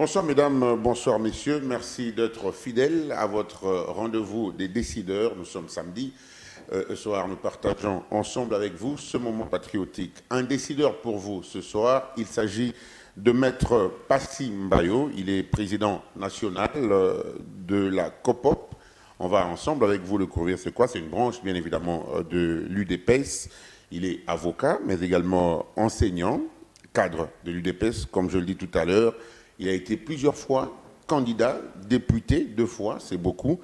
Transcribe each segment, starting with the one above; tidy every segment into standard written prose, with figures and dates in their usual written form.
Bonsoir mesdames, bonsoir messieurs. Merci d'être fidèles à votre rendez-vous des décideurs. Nous sommes samedi. Ce soir, nous partageons ensemble avec vous ce moment patriotique. Un décideur pour vous ce soir, il s'agit de Maître Passy Mbayo. Il est président national de la COPOP. On va ensemble avec vous le couvrir. C'est quoi? C'est une branche, bien évidemment, de l'UDPS. Il est avocat, mais également enseignant, cadre de l'UDPS, comme je le dis tout à l'heure. Il a été plusieurs fois candidat, député, 2 fois, c'est beaucoup.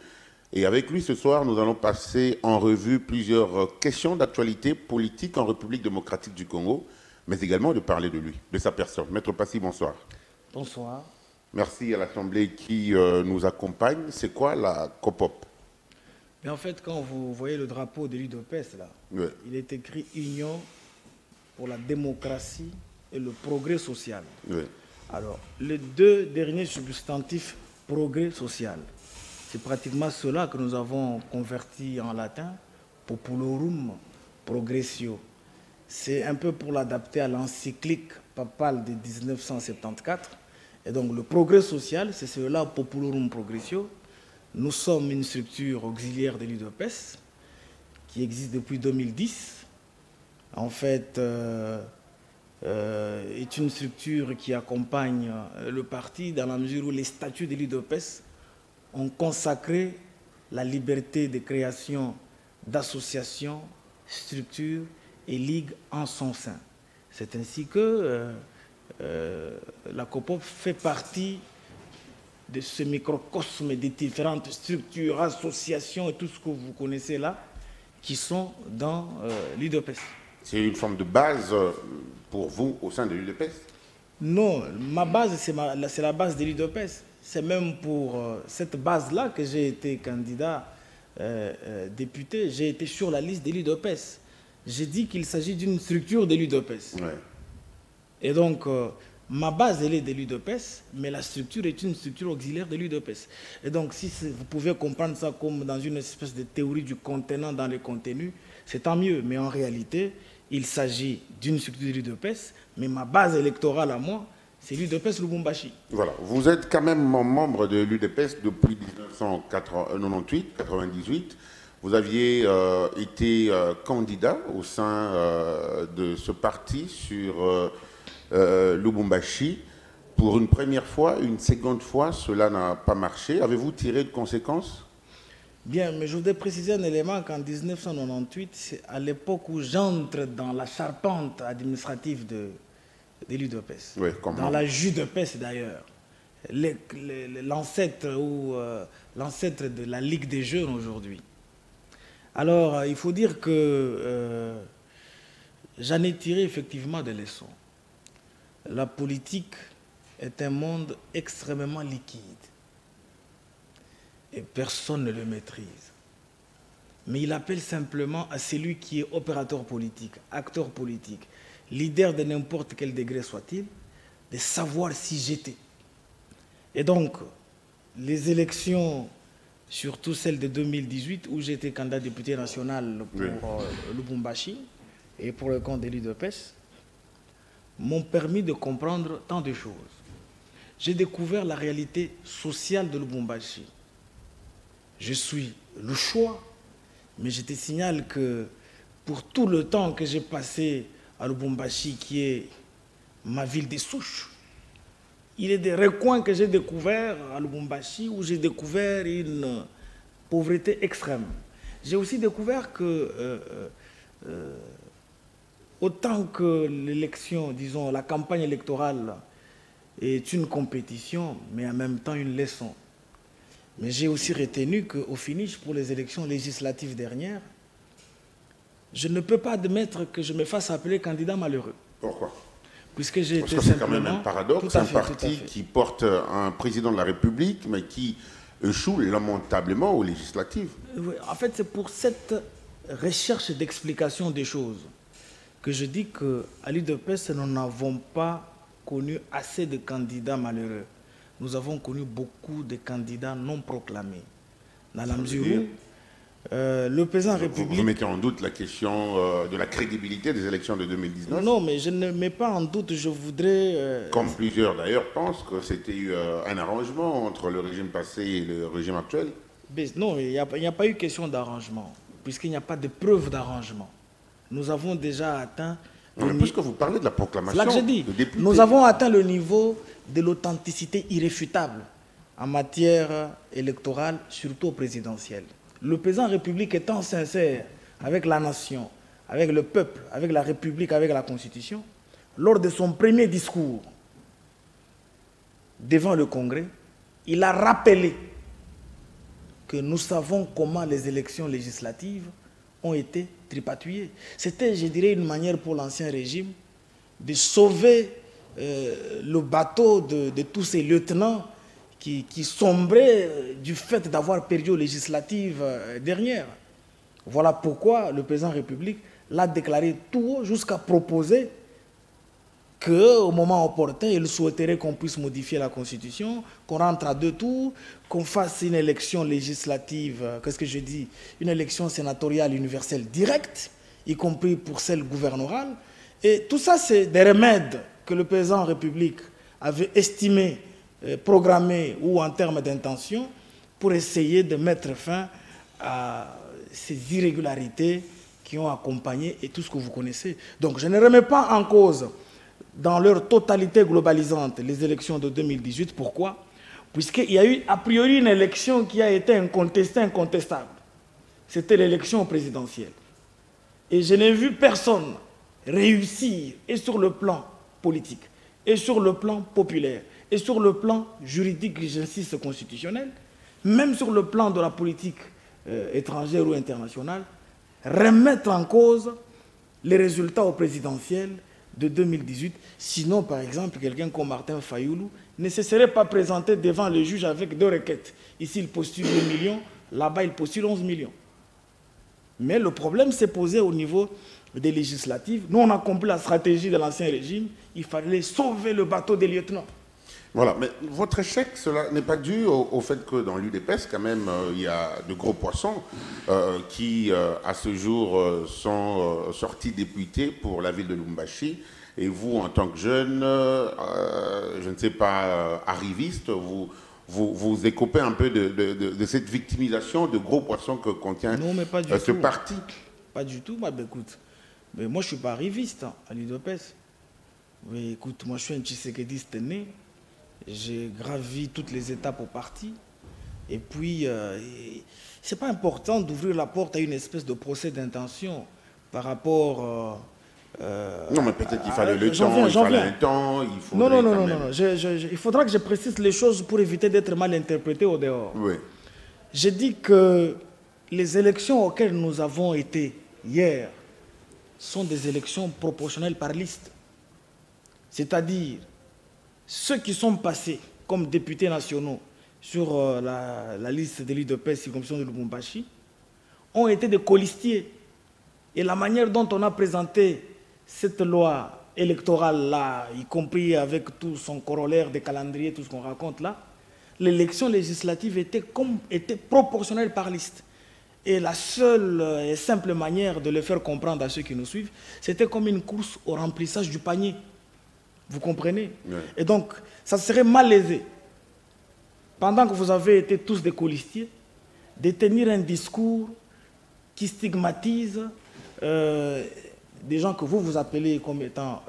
Et avec lui, ce soir, nous allons passer en revue plusieurs questions d'actualité politique en République démocratique du Congo, mais également de parler de lui, de sa personne. Maître Passy, bonsoir. Bonsoir. Merci à l'Assemblée qui nous accompagne. C'est quoi la COPOP? Mais en fait, quand vous voyez le drapeau de l'UDPS, là, Oui. il est écrit Union pour la démocratie et le progrès social. Oui. Alors, les 2 derniers substantifs, progrès social, c'est pratiquement cela que nous avons converti en latin, populorum progressio. C'est un peu pour l'adapter à l'encyclique papale de 1974. Et donc, le progrès social, c'est cela, populorum progressio. Nous sommes une structure auxiliaire de l'UDPS qui existe depuis 2010. En fait, est une structure qui accompagne le parti dans la mesure où les statuts de l'UDPS ont consacré la liberté de création d'associations, structures et ligues en son sein. C'est ainsi que la COPOP fait partie de ce microcosme des différentes structures, associations et tout ce que vous connaissez là, qui sont dans l'UDPS. C'est une forme de base pour vous au sein de l'UDPS? Non, ma base, c'est la base de l'UDPS. C'est même pour cette base-là que j'ai été candidat député. J'ai été sur la liste de l'UDPS. J'ai dit qu'il s'agit d'une structure de l'UDPS. Ouais. Et donc, ma base, elle est de l'UDPS, mais la structure est une structure auxiliaire de l'UDPS. Et donc, si vous pouvez comprendre ça comme dans une espèce de théorie du contenant dans le contenu, c'est tant mieux. Mais en réalité, il s'agit d'une structure de l'UDPS, mais ma base électorale à moi, c'est l'UDPS Lubumbashi. Voilà. Vous êtes quand même membre de l'UDPS depuis 1998. Vous aviez été candidat au sein de ce parti sur Lubumbashi. Pour une première fois, une seconde fois, cela n'a pas marché. Avez-vous tiré de conséquences? Bien, mais je voudrais préciser un élément qu'en 1998, c'est à l'époque où j'entre dans la charpente administrative de l'UDPS. Oui, comment? Dans la JUDPS d'ailleurs. L'ancêtre de la Ligue des jeunes aujourd'hui. Alors, il faut dire que j'en ai tiré effectivement des leçons. La politique est un monde extrêmement liquide. Et personne ne le maîtrise. Mais il appelle simplement à celui qui est opérateur politique, acteur politique, leader de n'importe quel degré soit-il, de savoir s'y jeter. Et donc, les élections, surtout celles de 2018, où j'étais candidat député national pour Lubumbashi et pour le compte de l'UDPS, m'ont permis de comprendre tant de choses. J'ai découvert la réalité sociale de Lubumbashi. Je suis le choix, mais je te signale que pour tout le temps que j'ai passé à Lubumbashi, qui est ma ville de souche, il y a des recoins que j'ai découverts à Lubumbashi où j'ai découvert une pauvreté extrême. J'ai aussi découvert que autant que l'élection, disons, la campagne électorale est une compétition, mais en même temps une leçon. Mais j'ai aussi retenu qu'au finish, pour les élections législatives dernières, je ne peux pas admettre que je me fasse appeler candidat malheureux. Pourquoi? Puisque j'ai été Parce que c'est quand même un paradoxe, un parti qui porte un président de la République, mais qui échoue lamentablement aux législatives. Oui, en fait, c'est pour cette recherche d'explication des choses que je dis qu'à l'UDPS, nous n'avons pas connu assez de candidats malheureux. Nous avons connu beaucoup de candidats non proclamés. Dans la mesure où Le président République... Vous mettez en doute la question de la crédibilité des élections de 2019? Non, mais je ne mets pas en doute, je voudrais... Comme plusieurs d'ailleurs pensent que c'était un arrangement entre le régime passé et le régime actuel? Mais non, il n'y a pas eu question d'arrangement, puisqu'il n'y a pas de preuve d'arrangement. Nous avons déjà atteint... Puisque vous parlez de la proclamation... C'est là que j'ai dit. Nous avons atteint le niveau de l'authenticité irréfutable en matière électorale, surtout présidentielle. Le président de la République étant sincère avec la nation, avec le peuple, avec la République, avec la Constitution, lors de son premier discours devant le Congrès, il a rappelé que nous savons comment les élections législatives ont été tripatouillées. C'était, je dirais, une manière pour l'ancien régime de sauver le bateau de tous ces lieutenants qui sombraient du fait d'avoir perdu aux législatives dernières. Voilà pourquoi le président de la République l'a déclaré tout haut jusqu'à proposer qu'au moment opportun, il souhaiterait qu'on puisse modifier la Constitution, qu'on rentre à 2 tours, qu'on fasse une élection législative, qu'est-ce que je dis, une élection sénatoriale universelle directe, y compris pour celle gouverneurale. Et tout ça, c'est des remèdes que le président de la République avait estimés, programmés ou en termes d'intention pour essayer de mettre fin à ces irrégularités qui ont accompagné et tout ce que vous connaissez. Donc je ne remets pas en cause dans leur totalité globalisante les élections de 2018. Pourquoi? Puisqu'il y a eu a priori une élection qui a été incontestée, incontestable. C'était l'élection présidentielle. Et je n'ai vu personne réussir, et sur le plan politique, et sur le plan populaire, et sur le plan juridique, j'insiste, constitutionnel, même sur le plan de la politique étrangère ou internationale, remettre en cause les résultats au présidentiel de 2018. Sinon, par exemple, quelqu'un comme Martin Fayoulou ne se serait pas présenté devant le juge avec 2 requêtes. Ici, il postule 2 millions, là-bas, il postule 11 millions. Mais le problème s'est posé au niveau des législatives. Nous, on a compris la stratégie de l'ancien régime. Il fallait sauver le bateau des lieutenants. Voilà, mais votre échec, cela n'est pas dû au fait que dans l'UDPS, quand même, il y a de gros poissons qui, à ce jour, sont sortis députés pour la ville de Lubumbashi. Et vous, en tant que jeune, je ne sais pas, arriviste, vous écopez un peu de cette victimisation de gros poissons que contient ce parti. Pas du tout. Bah, écoute, mais moi, je ne suis pas arriviste à l'UDPS. Mais écoute, moi, je suis un Tshisekedi né. J'ai gravi toutes les étapes au parti. Et puis, c'est pas important d'ouvrir la porte à une espèce de procès d'intention par rapport... non, mais peut-être qu'il fallait le temps, il fallait un temps, il faudrait... Non. Il faudra que je précise les choses pour éviter d'être mal interprété au dehors. Oui. J'ai dit que les élections auxquelles nous avons été hier sont des élections proportionnelles par liste. C'est-à-dire... ceux qui sont passés comme députés nationaux sur la liste de l'UDPS, circonscription de Lubumbashi, ont été des colistiers. Et la manière dont on a présenté cette loi électorale-là, y compris avec tout son corollaire des calendriers, tout ce qu'on raconte là, l'élection législative était proportionnelle par liste. Et la seule et simple manière de le faire comprendre à ceux qui nous suivent, c'était comme une course au remplissage du panier. Vous comprenez? Oui. Et donc, ça serait malaisé, pendant que vous avez été tous des colistiers, de tenir un discours qui stigmatise des gens que vous appelez comme étant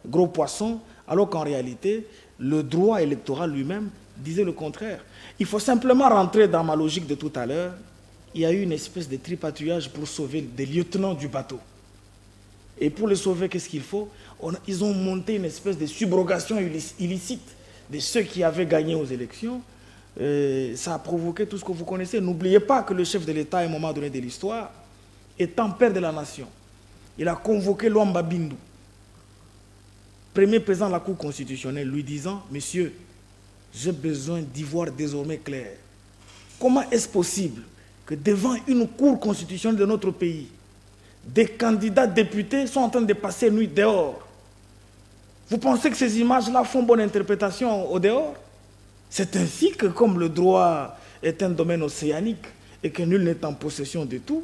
gros poissons, alors qu'en réalité, le droit électoral lui-même disait le contraire. Il faut simplement rentrer dans ma logique de tout à l'heure. Il y a eu une espèce de tripatouillage pour sauver des lieutenants du bateau. Et pour les sauver, qu'est-ce qu'il faut? Ils ont monté une espèce de subrogation illicite de ceux qui avaient gagné aux élections. Ça a provoqué tout ce que vous connaissez. N'oubliez pas que le chef de l'État, à un moment donné de l'histoire, étant père de la nation, il a convoqué Luamba Bindu, premier président de la Cour constitutionnelle, lui disant « Monsieur, j'ai besoin d'y voir désormais clair. Comment est-ce possible que devant une Cour constitutionnelle de notre pays, des candidats députés sont en train de passer nuit dehors? Vous pensez que ces images-là font bonne interprétation au dehors? C'est ainsi que, comme le droit est un domaine océanique et que nul n'est en possession de tout,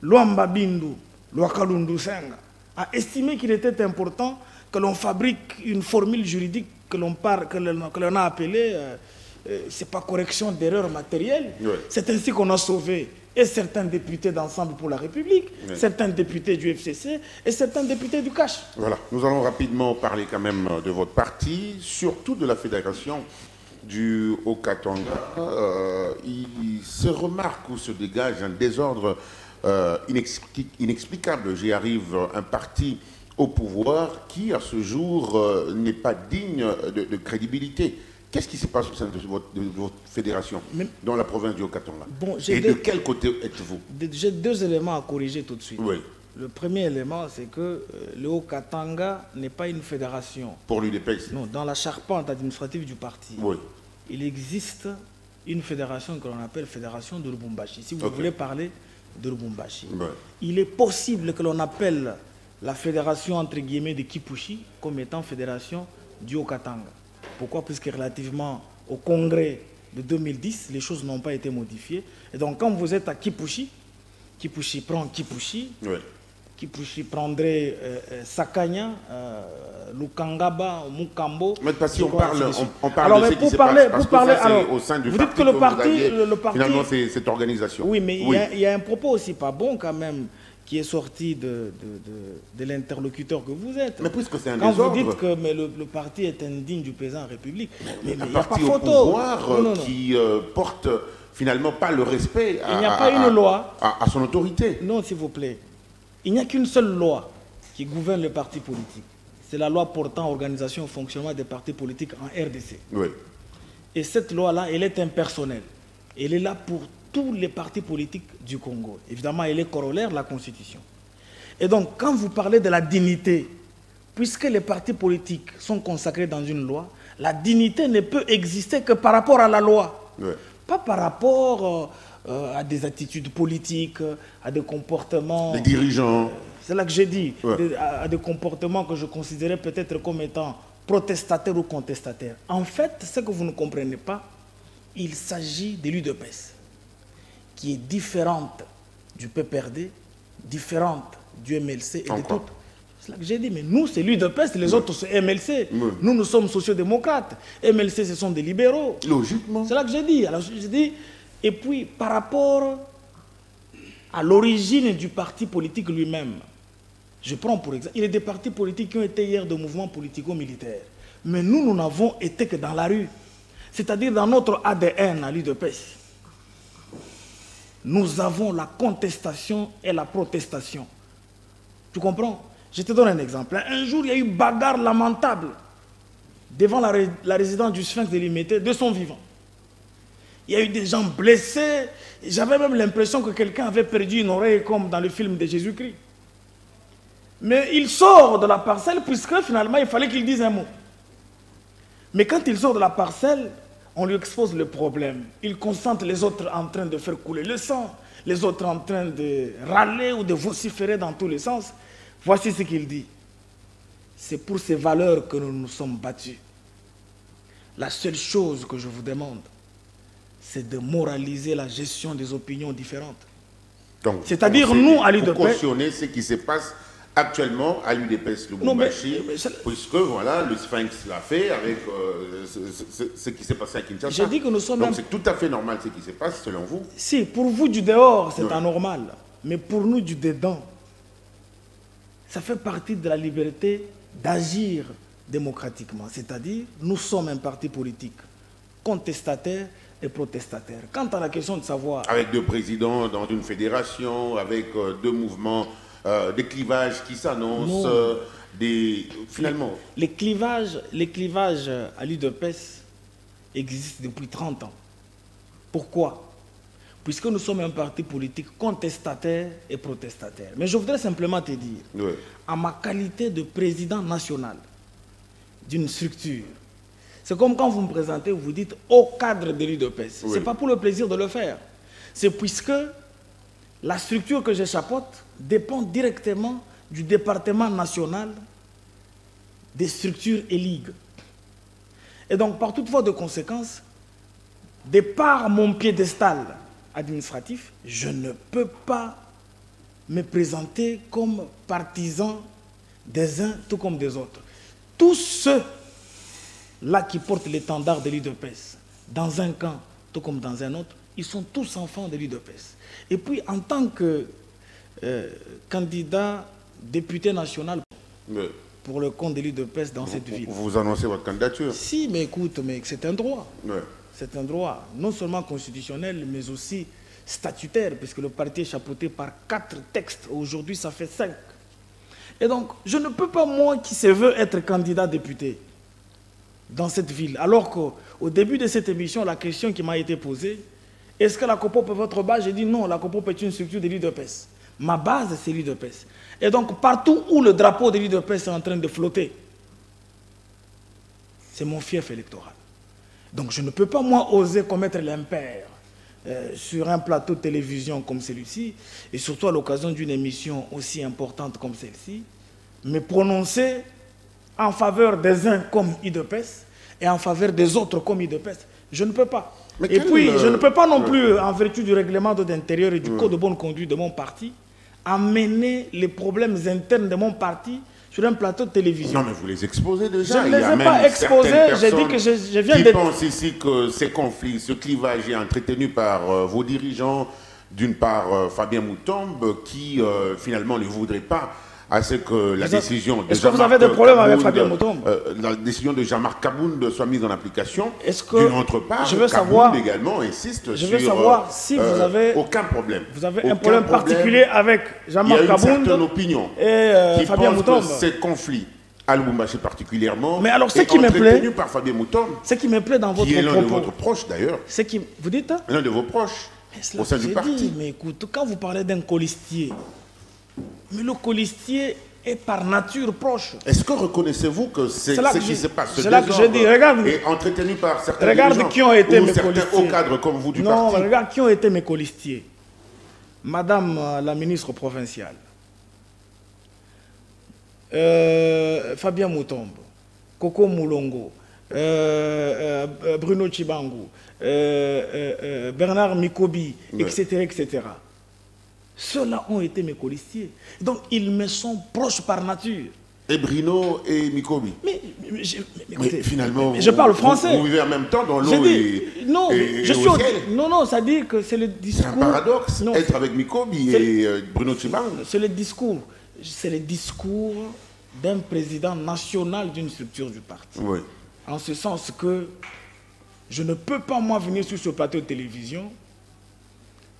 Luamba Bindu, Luakalundu Senga, a estimé qu'il était important que l'on fabrique une formule juridique que l'on a appelée, c'est pas correction d'erreurs matérielles, c'est ainsi qu'on a sauvé et certains députés d'Ensemble pour la République, certains députés du FCC et certains députés du CACH. Voilà, nous allons rapidement parler quand même de votre parti, surtout de la fédération du Haut-Katanga. Il se remarque ou se dégage un désordre inexplicable. J'y arrive, un parti au pouvoir qui, à ce jour, n'est pas digne de crédibilité. Qu'est-ce qui se passe au sein de votre fédération dans la province du Haut-Katanga? Et de quel côté êtes-vous? J'ai deux éléments à corriger tout de suite. Oui. Le premier élément, c'est que le Haut-Katanga n'est pas une fédération. Pour l'UDPS? Non, dans la charpente administrative du parti, oui, il existe une fédération que l'on appelle Fédération de Lubumbashi. Si vous voulez parler de Lubumbashi, il est possible que l'on appelle la fédération, entre guillemets, de Kipushi comme étant fédération du Haut-Katanga. Pourquoi? Puisque relativement au congrès de 2010, les choses n'ont pas été modifiées. Et donc, quand vous êtes à Kipushi, Kipushi prend Kipushi, Kipushi prendrait Sakanya, Lukangaba, Mukambo. Mais parce qu'on parle, alors, de ce qui se passe, parce que ça, c'est au sein du vous parti dites que le parti, finalement, c'est cette organisation. Oui, mais il y a un propos aussi pas bon quand même, qui est sorti de l'interlocuteur que vous êtes. Mais puisque c'est un quand désordre... vous dites que le parti est indigne du président de la République, mais il n'y a pas parti photo. au pouvoir qui porte finalement pas le respect il n'y a pas une loi à son autorité. Non, s'il vous plaît. Il n'y a qu'une seule loi qui gouverne le parti politique. C'est la loi portant organisation et fonctionnement des partis politiques en RDC. Oui. Et cette loi-là, elle est impersonnelle. Elle est là pour tous les partis politiques du Congo. Évidemment, elle est corollaire de la Constitution. Et donc, quand vous parlez de la dignité, puisque les partis politiques sont consacrés dans une loi, la dignité ne peut exister que par rapport à la loi. Oui. Pas par rapport à des attitudes politiques, à des comportements... Les dirigeants. C'est là que j'ai dit, à des comportements que je considérais peut-être comme étant protestataires ou contestataires. En fait, ce que vous ne comprenez pas, il s'agit de l'UDPS, qui est différente du PPRD, différente du MLC et de tout. C'est là que j'ai dit, mais nous, c'est l'UDPS, les autres, c'est MLC. Nous, nous sommes sociodémocrates. MLC, ce sont des libéraux. Logiquement. C'est là que j'ai dit. Alors, j'ai dit, et puis, par rapport à l'origine du parti politique lui-même, je prends pour exemple, il y a des partis politiques qui ont été hier de mouvements politico-militaires. Mais nous, nous n'avons été que dans la rue. C'est-à-dire dans notre ADN à l'UDPS. Nous avons la contestation et la protestation. Tu comprends? Je te donne un exemple. Un jour, il y a eu bagarre lamentable devant la résidence du Sphinx de Limité de son vivant. Il y a eu des gens blessés. J'avais même l'impression que quelqu'un avait perdu une oreille comme dans le film de Jésus-Christ. Mais il sort de la parcelle puisque finalement, il fallait qu'il dise un mot. Mais quand il sort de la parcelle, on lui expose le problème. Il concentre les autres en train de faire couler le sang, les autres en train de râler ou de vociférer dans tous les sens. Voici ce qu'il dit. C'est pour ces valeurs que nous nous sommes battus. La seule chose que je vous demande, c'est de moraliser la gestion des opinions différentes. C'est-à-dire nous, à l'UDPS... Pour cautionner ce qui se passe actuellement à l'UDPS Lubumbashi, puisque voilà, le Sphinx l'a fait avec ce qui s'est passé à Kinshasa. J'ai dit que nous sommes... Donc c'est tout à fait normal ce qui se passe, selon vous? Si, pour vous du dehors, c'est anormal. Mais pour nous du dedans, ça fait partie de la liberté d'agir démocratiquement. C'est-à-dire, nous sommes un parti politique contestataire et protestataire. Quant à la question de savoir... Avec deux présidents dans une fédération, avec deux mouvements... des clivages qui s'annoncent, finalement... Les clivages à l'UDPS existent depuis 30 ans. Pourquoi? Puisque nous sommes un parti politique contestataire et protestataire. Mais je voudrais simplement te dire, à ma qualité de président national d'une structure, c'est comme quand vous me présentez, vous dites au cadre de l'UDPS. Ce n'est pas pour le plaisir de le faire. C'est puisque la structure que je chapeaute dépend directement du département national des structures et ligues. Et donc, par toute voie de conséquence, de par mon piédestal administratif, je ne peux pas me présenter comme partisan des uns tout comme des autres. Tous ceux-là qui portent l'étendard de l'UDPS, dans un camp tout comme dans un autre, ils sont tous enfants de l'UDPS. Et puis, en tant que candidat député national pour le compte de l'UDPS dans cette ville. Vous annoncez votre candidature? Si, mais écoute, mais c'est un droit. Ouais. C'est un droit, non seulement constitutionnel, mais aussi statutaire, puisque le parti est chapeauté par 4 textes. Aujourd'hui, ça fait 5. Et donc, je ne peux pas, moi, qui se veut être candidat député dans cette ville, alors qu'au début de cette émission, la question qui m'a été posée, est-ce que la COPOP est votre base? J'ai dit non, la COPOP est une structure de l'UDPS. Ma base, c'est l'UDPS. Et donc, partout où le drapeau de l'UDPS est en train de flotter, c'est mon fief électoral. Donc, je ne peux pas, moi, oser commettre l'impair sur un plateau de télévision comme celui-ci, et surtout à l'occasion d'une émission aussi importante comme celle-ci, me prononcer en faveur des uns comme UDPS et en faveur des autres comme UDPS. Je ne peux pas. Et puis, je ne peux pas non plus, en vertu du règlement d'intérieur et du code de bonne conduite de mon parti, amener les problèmes internes de mon parti sur un plateau de télévision. Non, mais vous les exposez déjà. Je ne les ai pas exposés, j'ai dit que je viens de... Qui pensent ici que ces conflits, ce clivage est entretenu par vos dirigeants, d'une part Fabien Moutombe, qui finalement ne voudrait pas à ce que la décision de Est-ce que vous avez des problèmes avec Fabien Moutombe? La décision de Jean-Marc Kabound soit mise en application. Est-ce que d'une autre part, je veux Kabound savoir, également insiste je sur... veux savoir si vous avez... aucun problème. Vous avez un problème particulier avec Jean-Marc Kabound. Il y a une certaine opinion et Fabien Moutombe. Que ces conflits, à Lubumbashi particulièrement, mais alors, ce qui me plaît, par Fabien Moutombe, ce qui me plaît dans votre propos, qui est l'un de votre proche d'ailleurs, vous dites, hein? L'un de vos proches, au sein du parti. Mais écoute, quand vous parlez d'un colistier, mais le colistier est par nature proche. Est-ce que reconnaissez-vous que c'est ce qui se passe, c'est là que je dis, regarde, est entretenu par certains regarde qui ont été mes certains colistiers. hauts cadres comme vous du parti? Non, regarde qui ont été mes colistiers. Madame la ministre provinciale, Fabien Moutombe, Coco Moulongo, Bruno Chibangu, Bernard Mikobi, etc., etc. Ceux-là ont été mes colistiers. Donc, ils me sont proches par nature. Et Bruno et Mikobi. Mais finalement, je parle français. Vous vivez en même temps dans l'eau non, et je suis au ciel. Non, ça dit que c'est le discours... C'est un paradoxe, non, être avec Mikobi et Bruno Chibangu. C'est le discours d'un président national d'une structure du parti. Oui. En ce sens que je ne peux pas, moi, venir sur ce plateau de télévision,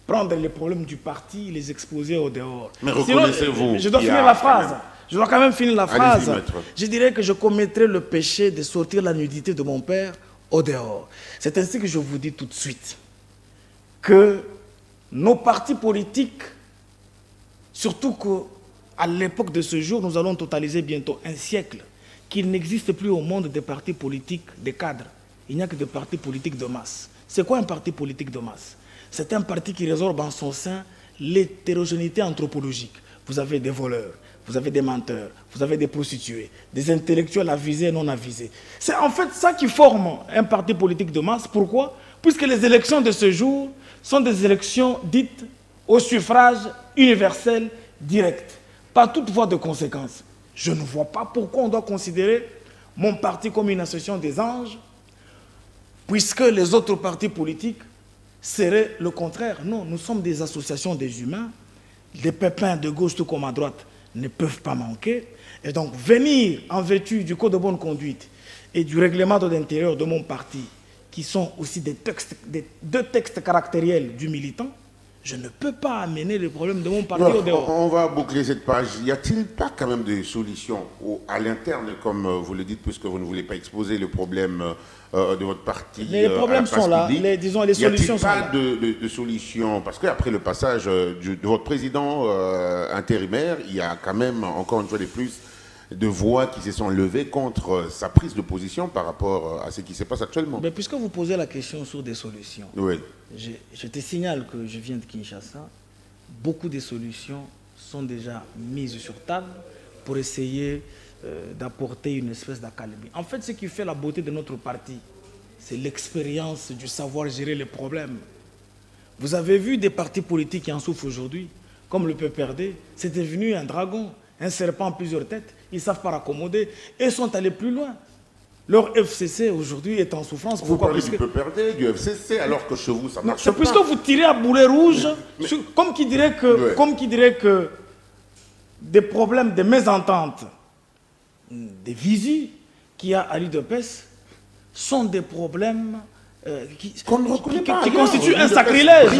prendre les problèmes du parti, les exposer au dehors. Mais reconnaissez-vous... Je dois finir la phrase. Je dois quand même finir la phrase. Maître. Je dirais que je commettrais le péché de sortir la nudité de mon père au dehors. C'est ainsi que je vous dis tout de suite que nos partis politiques, surtout qu'à l'époque de ce jour, nous allons totaliser bientôt un siècle, qu'il n'existe plus au monde des partis politiques, des cadres. Il n'y a que des partis politiques de masse. C'est quoi un parti politique de masse? C'est un parti qui résorbe en son sein l'hétérogénéité anthropologique. Vous avez des voleurs, vous avez des menteurs, vous avez des prostituées, des intellectuels avisés et non avisés. C'est en fait ça qui forme un parti politique de masse. Pourquoi? Puisque les élections de ce jour sont des élections dites au suffrage universel direct, pas toute voie de conséquence. Je ne vois pas pourquoi on doit considérer mon parti comme une association des anges, puisque les autres partis politiques serait le contraire. Non, nous sommes des associations des humains. Les pépins de gauche tout comme à droite ne peuvent pas manquer. Et donc venir en vertu du code de bonne conduite et du règlement de l'intérieur de mon parti, qui sont aussi deux textes caractériels du militant, je ne peux pas amener les problèmes de mon parti au dehors. On va boucler cette page. Y a-t-il pas quand même des solutions à l'interne, comme vous le dites, puisque vous ne voulez pas exposer le problème de votre parti? Les problèmes sont là, les solutions sont là. Y a-t-il pas de solution? Parce qu'après le passage de votre président intérimaire, il y a quand même, encore une fois de plus, de voix qui se sont levées contre sa prise de position par rapport à ce qui se passe actuellement. Mais puisque vous posez la question sur des solutions, oui. Je te signale que je viens de Kinshasa. Beaucoup de solutions sont déjà mises sur table pour essayer d'apporter une espèce d'accalmie. En fait, ce qui fait la beauté de notre parti, c'est l'expérience du savoir gérer les problèmes. Vous avez vu des partis politiques qui en souffrent aujourd'hui, comme le PPRD, c'est devenu un dragon, un serpent à plusieurs têtes. Ils ne savent pas raccommoder et sont allés plus loin. Leur FCC aujourd'hui est en souffrance. Vous parlez du PPRD, du FCC, alors que chez vous, ça marche pas. C'est puisque vous tirez à boulet rouge, comme qui dirait que des problèmes de mésentente, des visies qu'il y a à l'UDPS sont des problèmes qui constituent un sacrilège.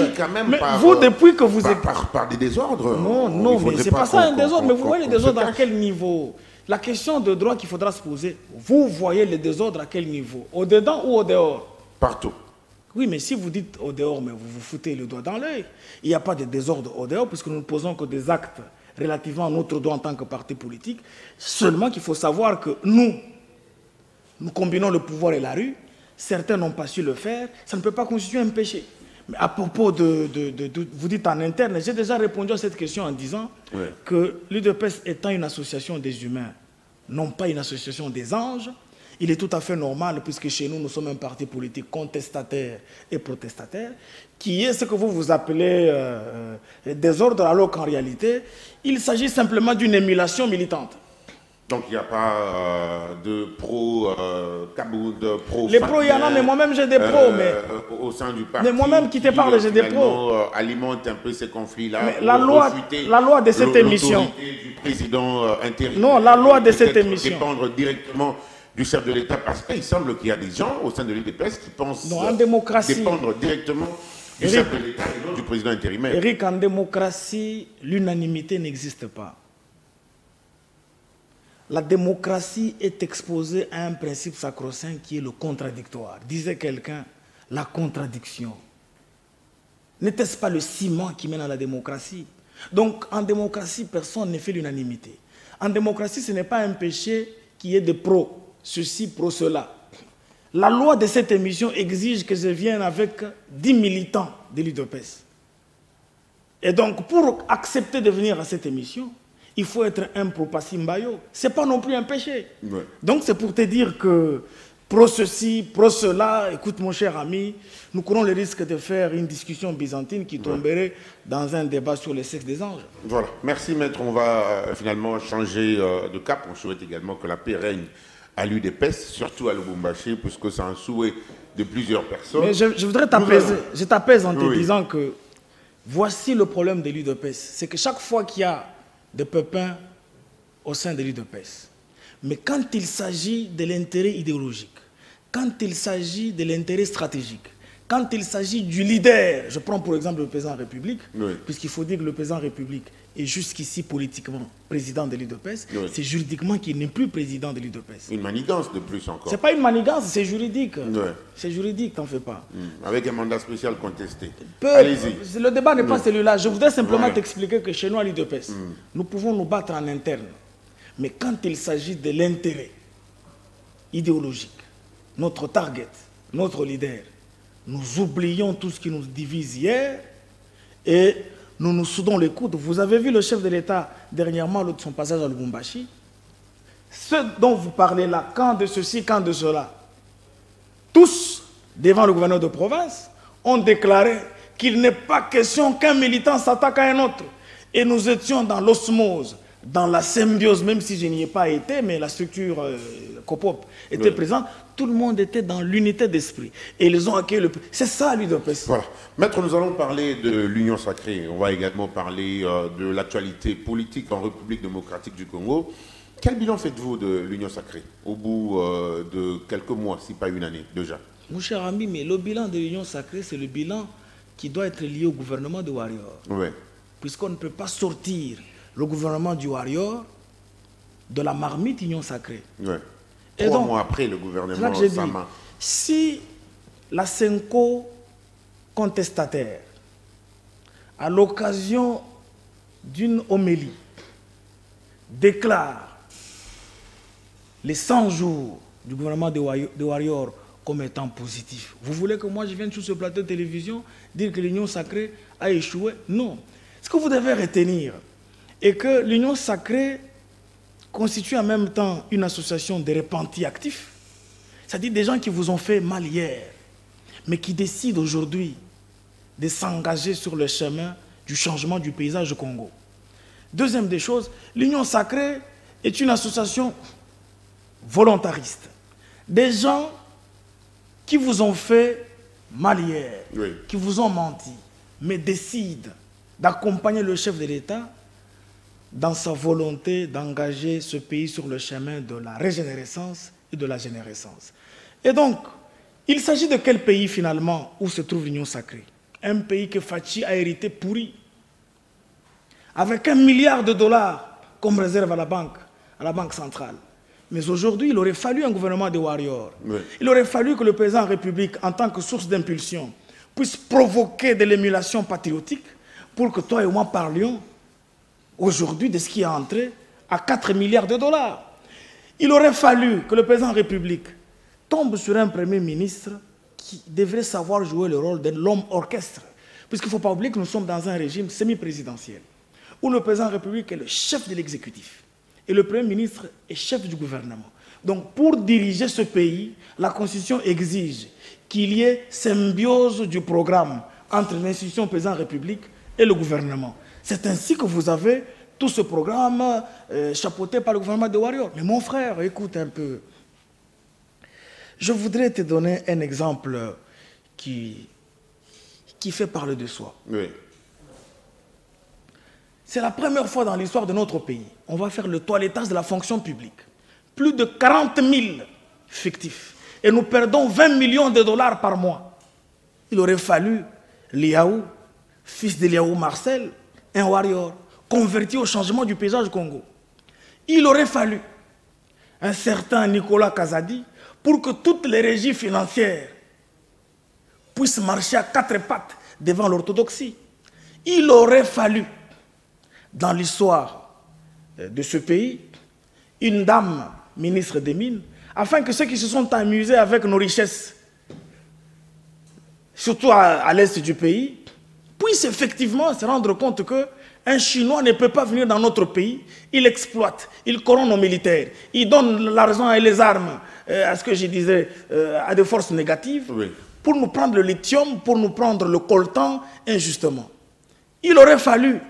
Mais vous, depuis que vous êtes... Par des désordres. Non, mais c'est pas ça un désordre. Mais vous voyez les désordres à quel niveau? La question de droit qu'il faudra se poser, vous voyez les désordres à quel niveau? Au dedans ou au dehors? Partout. Oui, mais si vous dites au dehors, mais vous vous foutez le doigt dans l'œil. Il n'y a pas de désordre au dehors, puisque nous ne posons que des actes relativement à notre droit en tant que parti politique. Seulement qu'il faut savoir que nous combinons le pouvoir et la rue. Certains n'ont pas su le faire. Ça ne peut pas constituer un péché. Mais à propos vous dites en interne, j'ai déjà répondu à cette question en disant que l'UDPS étant une association des humains, non pas une association des anges, il est tout à fait normal, puisque chez nous, nous sommes un parti politique contestataire et protestataire, qui est ce que vous appelez désordre, alors qu'en réalité, il s'agit simplement d'une émulation militante. Donc il n'y a pas de pro-Kaboul, de pro. Les pros, il y en a, mais moi-même j'ai des pros. Au sein du parti. Mais moi-même qui te parle, j'ai des pros. Alimente un peu ces conflits-là. Mais la loi de cette émission. Du président intérimaire. Non, la loi de cette émission. Dépendre directement du chef de l'État, parce qu'il semble qu'il y a des gens au sein de l'UDPS qui pensent dépendre directement du chef de l'État et non du président intérimaire. Eric, en démocratie, l'unanimité n'existe pas. La démocratie est exposée à un principe sacro-saint qui est le contradictoire. Disait quelqu'un, la contradiction. N'était-ce pas le ciment qui mène à la démocratie? Donc, en démocratie, personne ne fait l'unanimité. En démocratie, ce n'est pas un péché qui est de pro, ceci, pro, cela. La loi de cette émission exige que je vienne avec 10 militants de l'UDPS. Et donc, pour accepter de venir à cette émission, il faut être un pro-Passimbayo. Ce n'est pas non plus un péché. Ouais. Donc c'est pour te dire que pro ceci, pro cela, écoute mon cher ami, nous courons le risque de faire une discussion byzantine qui tomberait dans un débat sur le sexe des anges. Voilà. Merci maître. On va finalement changer de cap. On souhaite également que la paix règne à l'UDPS, surtout à Lubumbashi, puisque c'est un souhait de plusieurs personnes. Mais je voudrais t'apaiser. Je t'apaise en te disant que voici le problème de l'UDPS. C'est que chaque fois qu'il y a des pépins au sein de l'UDPS. Mais quand il s'agit de l'intérêt idéologique, quand il s'agit de l'intérêt stratégique, quand il s'agit du leader, je prends pour exemple le président de la République, puisqu'il faut dire que le président de la République est jusqu'ici politiquement président de l'UDPS, c'est juridiquement qu'il n'est plus président de l'UDPS. Une manigance de plus encore. C'est pas une manigance, c'est juridique. C'est juridique, t'en fais pas. Avec un mandat spécial contesté. Allez-y. Le débat n'est pas celui-là. Je voudrais simplement t'expliquer que chez nous à l'UDPS, nous pouvons nous battre en interne. Mais quand il s'agit de l'intérêt idéologique, notre target, notre leader, nous oublions tout ce qui nous divise hier et nous nous soudons les coudes. Vous avez vu le chef de l'État dernièrement lors de son passage à Lubumbashi. Ceux dont vous parlez là, quand de ceci, quand de cela, tous, devant le gouverneur de province, ont déclaré qu'il n'est pas question qu'un militant s'attaque à un autre. Et nous étions dans l'osmose, dans la symbiose, même si je n'y ai pas été, mais la structure COPOP était présente. Tout le monde était dans l'unité d'esprit. Et ils ont accueilli le... C'est ça, l'UDPS. Voilà. Maître, nous allons parler de l'Union sacrée. On va également parler de l'actualité politique en République démocratique du Congo. Quel bilan faites-vous de l'Union sacrée au bout de quelques mois, si pas une année déjà? Mon cher ami, mais le bilan de l'Union sacrée, c'est le bilan qui doit être lié au gouvernement de Warrior. Oui. Puisqu'on ne peut pas sortir le gouvernement du Warrior de la marmite Union sacrée. Oui. 3 mois après le gouvernement Sama. Si la Senko contestataire, à l'occasion d'une homélie, déclare les 100 jours du gouvernement de Warrior comme étant positifs, vous voulez que moi je vienne sur ce plateau de télévision dire que l'Union sacrée a échoué? Non. Ce que vous devez retenir est que l'Union sacrée constitue en même temps une association de repentis actifs, c'est-à-dire des gens qui vous ont fait mal hier, mais qui décident aujourd'hui de s'engager sur le chemin du changement du paysage du Congo. Deuxième des choses, l'Union Sacrée est une association volontariste. Des gens qui vous ont fait mal hier, oui, qui vous ont menti, mais décident d'accompagner le chef de l'État dans sa volonté d'engager ce pays sur le chemin de la régénérescence et de la générescence. Et donc, il s'agit de quel pays finalement où se trouve l'Union Sacrée? Un pays que Fachi a hérité pourri, avec $1 milliard comme réserve à la banque centrale. Mais aujourd'hui, il aurait fallu un gouvernement de warriors. Oui. Il aurait fallu que le président de la République, en tant que source d'impulsion, puisse provoquer de l'émulation patriotique pour que toi et moi parlions aujourd'hui de ce qui est entré à $4 milliards. Il aurait fallu que le président de la République tombe sur un premier ministre qui devrait savoir jouer le rôle de l'homme orchestre. Puisqu'il ne faut pas oublier que nous sommes dans un régime semi-présidentiel, où le président de la République est le chef de l'exécutif et le Premier ministre est chef du gouvernement. Donc pour diriger ce pays, la Constitution exige qu'il y ait symbiose du programme entre l'institution président de la République et le gouvernement. C'est ainsi que vous avez tout ce programme chapeauté par le gouvernement de Warrior. Mais mon frère, écoute un peu. Je voudrais te donner un exemple qui fait parler de soi. Oui. C'est la première fois dans l'histoire de notre pays. On va faire le toilettage de la fonction publique. Plus de 40 000 fictifs. Et nous perdons $20 millions par mois. Il aurait fallu Liaou, fils de Liaou Marcel, un warrior, converti au changement du paysage du Congo. Il aurait fallu un certain Nicolas Kazadi pour que toutes les régies financières puissent marcher à 4 pattes devant l'orthodoxie. Il aurait fallu, dans l'histoire de ce pays, une dame ministre des Mines, afin que ceux qui se sont amusés avec nos richesses, surtout à l'est du pays, puissent effectivement se rendre compte qu'un Chinois ne peut pas venir dans notre pays, il exploite, il corrompt nos militaires, il donne l'argent et les armes, à ce que je disais, à des forces négatives, oui, pour nous prendre le lithium, pour nous prendre le coltan injustement. Il aurait fallu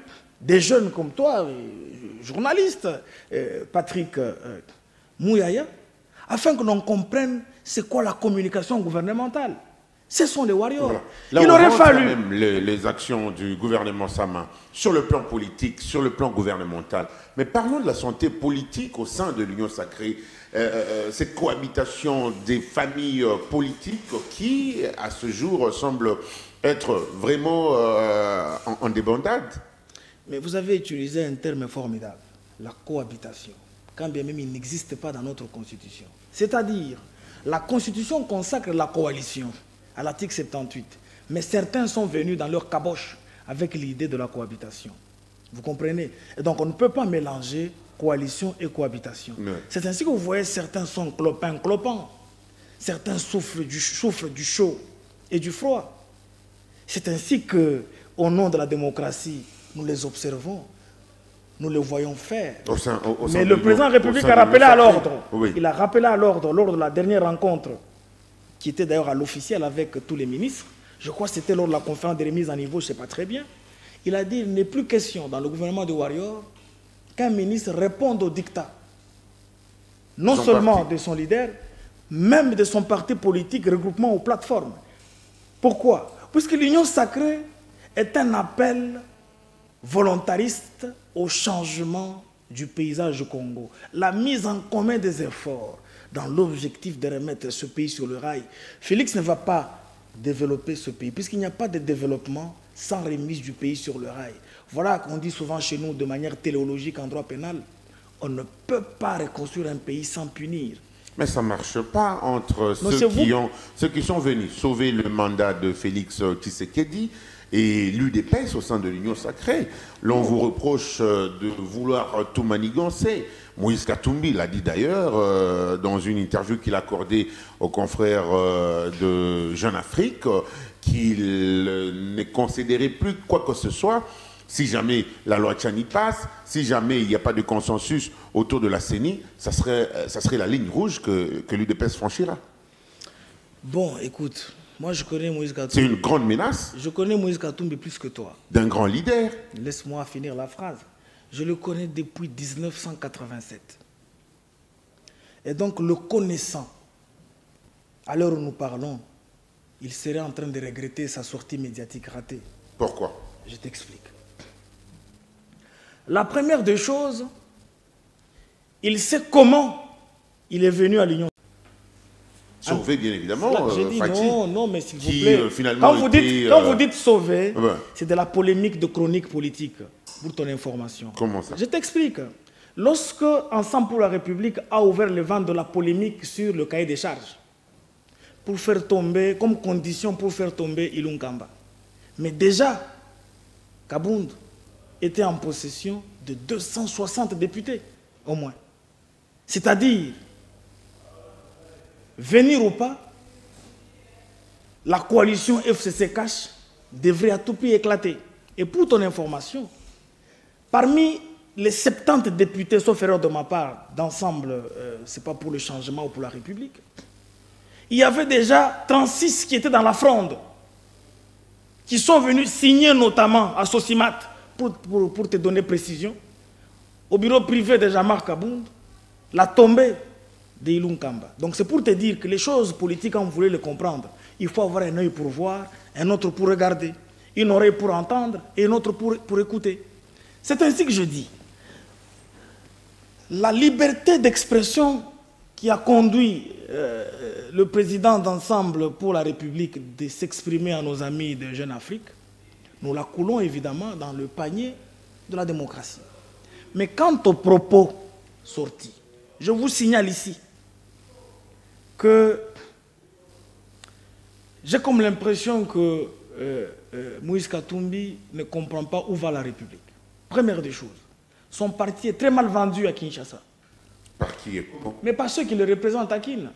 des jeunes comme toi, journaliste, Patrick Mouyaya, afin que l'on comprenne c'est quoi la communication gouvernementale. Ce sont les warriors. Voilà. Là, il aurait fallu même les actions du gouvernement Sama sur le plan politique, sur le plan gouvernemental. Mais parlons de la santé politique au sein de l'Union Sacrée. Cette cohabitation des familles politiques qui, à ce jour, semble être vraiment en débandade. Mais vous avez utilisé un terme formidable, la cohabitation, quand bien même il n'existe pas dans notre Constitution. C'est-à-dire, la Constitution consacre la coalition à l'article 78, mais certains sont venus dans leur caboche avec l'idée de la cohabitation. Vous comprenez? Et donc on ne peut pas mélanger coalition et cohabitation. Ouais. C'est ainsi que vous voyez certains sont clopins, certains souffrent du chaud et du froid. C'est ainsi que, au nom de la démocratie, nous les observons, nous les voyons faire. Mais le président de la République a rappelé à l'ordre. Oui. Il a rappelé à l'ordre lors de la dernière rencontre, qui était d'ailleurs à l'officiel avec tous les ministres. Je crois que c'était lors de la conférence de remise à niveau, je ne sais pas très bien. Il a dit qu'il n'est plus question dans le gouvernement de Warrior qu'un ministre réponde au dictat, non seulement de son leader, même de son parti politique, regroupement aux plateformes. Pourquoi? Puisque l'Union Sacrée est un appel volontariste au changement du paysage du Congo, la mise en commun des efforts dans l'objectif de remettre ce pays sur le rail. Félix ne va pas développer ce pays, puisqu'il n'y a pas de développement sans remise du pays sur le rail. Voilà qu'on dit souvent chez nous de manière téléologique en droit pénal, on ne peut pas reconstruire un pays sans punir. Mais ça ne marche pas entre ceux qui sont venus sauver le mandat de Félix Tshisekedi et l'UDPS au sein de l'Union Sacrée. L'on vous reproche de vouloir tout manigancer. Moïse Katumbi l'a dit d'ailleurs dans une interview qu'il a accordée aux confrères de Jeune Afrique, qu'il ne considérait plus quoi que ce soit si jamais la loi Tchani passe, si jamais il n'y a pas de consensus autour de la CENI, ça serait la ligne rouge que l'UDPS franchira. Bon, écoute, Moi, je connais Moïse Katumbi. C'est une grande menace. Je connais Moïse Katumbi plus que toi. D'un grand leader. Laisse-moi finir la phrase. Je le connais depuis 1987. Et donc, le connaissant, à l'heure où nous parlons, il serait en train de regretter sa sortie médiatique ratée. Pourquoi? Je t'explique. La première des choses, il sait comment il est venu à l'Union. Sauvé, bien évidemment, J'ai dit Fati, non, mais s'il vous qui, plaît, finalement, quand vous dites sauver, ouais. c'est de la polémique de chronique politique, pour ton information. Comment ça? Je t'explique. Lorsque Ensemble pour la République a ouvert le vent de la polémique sur le cahier des charges, pour faire tomber, comme condition pour faire tomber Ilunga Kamba. Mais déjà, Kabound était en possession de 260 députés, au moins. C'est-à-dire, venir ou pas, la coalition FCC Cash devrait à tout prix éclater. Et pour ton information, parmi les 70 députés, sauf erreur de ma part, d'ensemble, ce n'est pas pour le changement ou pour la République, il y avait déjà 36 qui étaient dans la fronde, qui sont venus signer notamment à Sosimat, pour te donner précision, au bureau privé de Jean-Marc Kabound, la tombée de Ilunga Kamba. Donc c'est pour te dire que les choses politiques, quand vous voulez les comprendre, il faut avoir un œil pour voir, un autre pour regarder, une oreille pour entendre et une autre pour écouter. C'est ainsi que je dis. La liberté d'expression qui a conduit le président d'Ensemble pour la République de s'exprimer à nos amis de Jeune Afrique, nous la coulons évidemment dans le panier de la démocratie. Mais quant aux propos sortis, je vous signale ici que j'ai comme l'impression que Moïse Katumbi ne comprend pas où va la République. Première des choses, son parti est très mal vendu à Kinshasa. Par qui et comment? Mais par ceux qui le représentent à Kin.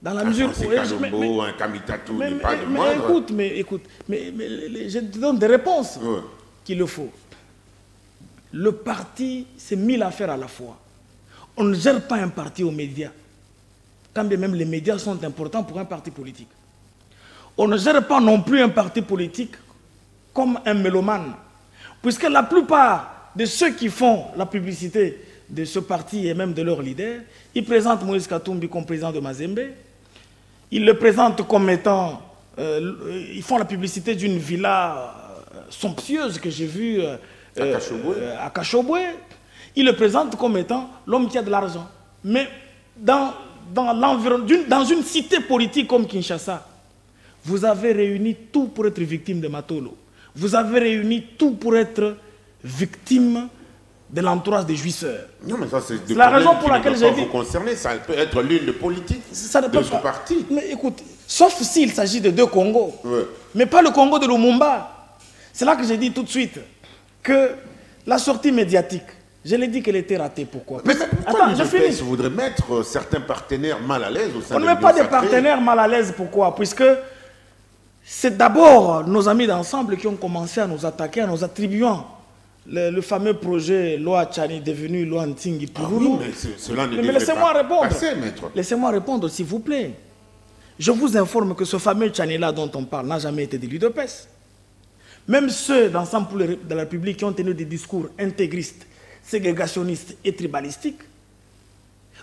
Dans la mesure où... un Kamitatou n'est pas de moindre. Écoute, je te donne des réponses qu'il le faut. Le parti, c'est 1000 affaires à la fois. On ne gère pas un parti aux médias. Quand bien même les médias sont importants pour un parti politique. On ne gère pas non plus un parti politique comme un mélomane. Puisque la plupart de ceux qui font la publicité de ce parti et même de leur leader, ils présentent Moïse Katumbi comme président de Mazembe. Ils le présentent comme étant... ils font la publicité d'une villa somptueuse que j'ai vue à Kachobwe. Ils le présentent comme étant l'homme qui a de l'argent. Mais dans une cité politique comme Kinshasa, vous avez réuni tout pour être victime de Matolo. Vous avez réuni tout pour être victime de l'entourage des jouisseurs. Non, mais ça, c'est la raison pour laquelle j'ai dit... vous concerner, ça peut être l'une de politique de ce parti. Mais écoute, sauf s'il s'agit de deux Congos, ouais. Mais pas le Congo de Lumumba. C'est là que j'ai dit tout de suite que la sortie médiatique, je l'ai dit qu'elle était ratée. Pourquoi? Mais pourquoi l'UDPS voudrait mettre certains partenaires mal à l'aise au sein de l'Union sacrée? On ne met pas des partenaires mal à l'aise. Pourquoi? Puisque c'est d'abord nos amis d'ensemble qui ont commencé à nous attaquer en nous attribuant le fameux projet loi Tchani devenu loi Ntingi Purulu. Ah oui, mais cela ne devrait pas répondre. Passer, maître. Laissez-moi répondre, s'il vous plaît. Je vous informe que ce fameux Tchani-là dont on parle n'a jamais été de l'UDPS. Même ceux d'Ensemble de la République qui ont tenu des discours intégristes, ségrégationnistes et tribalistiques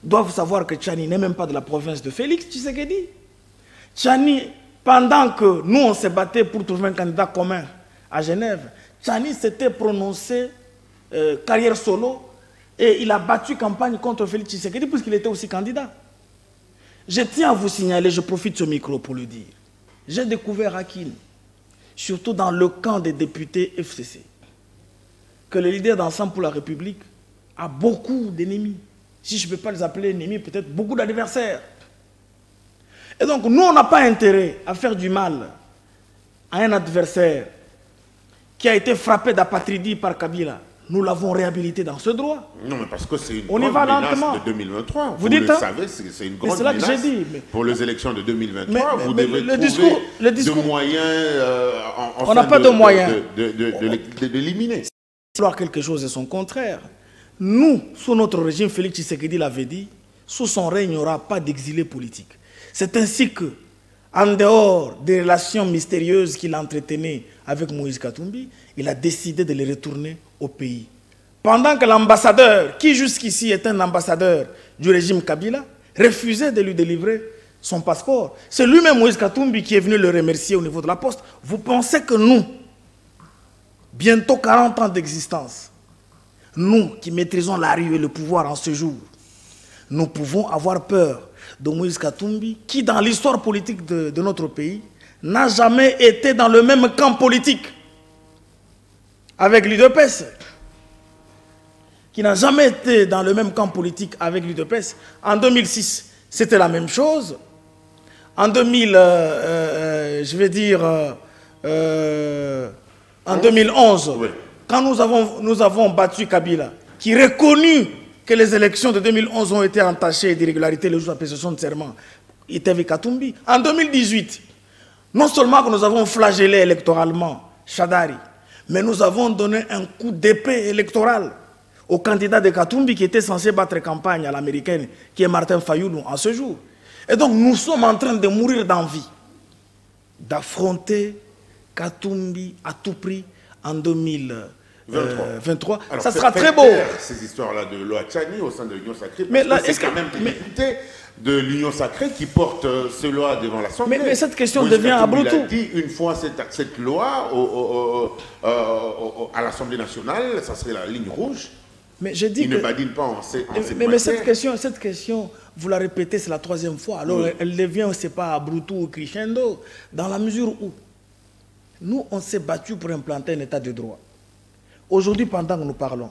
doivent savoir que Tchani n'est même pas de la province de Félix Tshisekedi. Tchani, pendant que nous on s'est battu pour trouver un candidat commun à Genève, Tchani s'était prononcé carrière solo et il a battu campagne contre Félix Tshisekedi puisqu'il était aussi candidat. Je tiens à vous signaler, je profite de ce micro pour le dire, j'ai découvert à Kin, surtout dans le camp des députés FCC, que le leader d'Ensemble pour la République a beaucoup d'ennemis. Si je ne peux pas les appeler ennemis, peut-être beaucoup d'adversaires. Et donc, nous, on n'a pas intérêt à faire du mal à un adversaire qui a été frappé d'apatridie par Kabila. Nous l'avons réhabilité dans ce droit. Non, mais parce que c'est une grande menace de 2023. Vous le savez, c'est une grande menace pour les élections de 2023. Vous devez trouver de moyens on n'a pas de moyens de l'éliminer. Vouloir quelque chose et son contraire. Nous, sous notre régime, Félix Tshisekedi l'avait dit, sous son règne, il n'y aura pas d'exilés politiques. C'est ainsi que, en dehors des relations mystérieuses qu'il entretenait avec Moïse Katumbi, il a décidé de les retourner au pays. Pendant que l'ambassadeur, qui jusqu'ici est un ambassadeur du régime Kabila, refusait de lui délivrer son passeport. C'est lui-même, Moïse Katumbi, qui est venu le remercier au niveau de la poste. Vous pensez que nous, bientôt 40 ans d'existence, nous qui maîtrisons la rue et le pouvoir en ce jour, nous pouvons avoir peur de Moïse Katumbi, qui dans l'histoire politique de notre pays, n'a jamais été dans le même camp politique avec l'UDPS, qui n'a jamais été dans le même camp politique avec l'UDPS. En 2006, c'était la même chose. En 2011, oui, quand nous avons battu Kabila, qui reconnut que les élections de 2011 ont été entachées d'irrégularités le jour de la prestation de serment, il était avec Katumbi. En 2018, non seulement que nous avons flagellé électoralement Shadari, mais nous avons donné un coup d'épée électoral au candidat de Katumbi qui était censé battre campagne à l'américaine, qui est Martin Fayoulou, en ce jour. Et donc nous sommes en train de mourir d'envie d'affronter Katumbi à tout prix en 2023. Alors, ça sera très beau. Ces histoires-là de Loachani au sein de l'Union Sacrée, mais là, c'est quand même des députés de l'Union Sacrée qui portent ce loi devant l'Assemblée. Mais cette question devient abrutie. Il a dit une fois cette loi à l'Assemblée nationale, ça serait la ligne rouge. Mais je dis il ne badine pas en cette mais cette question, vous la répétez, c'est la troisième fois. Alors oui, elle devient, c'est pas abruto ou crescendo, dans la mesure où nous, on s'est battu pour implanter un état de droit. Aujourd'hui, pendant que nous parlons,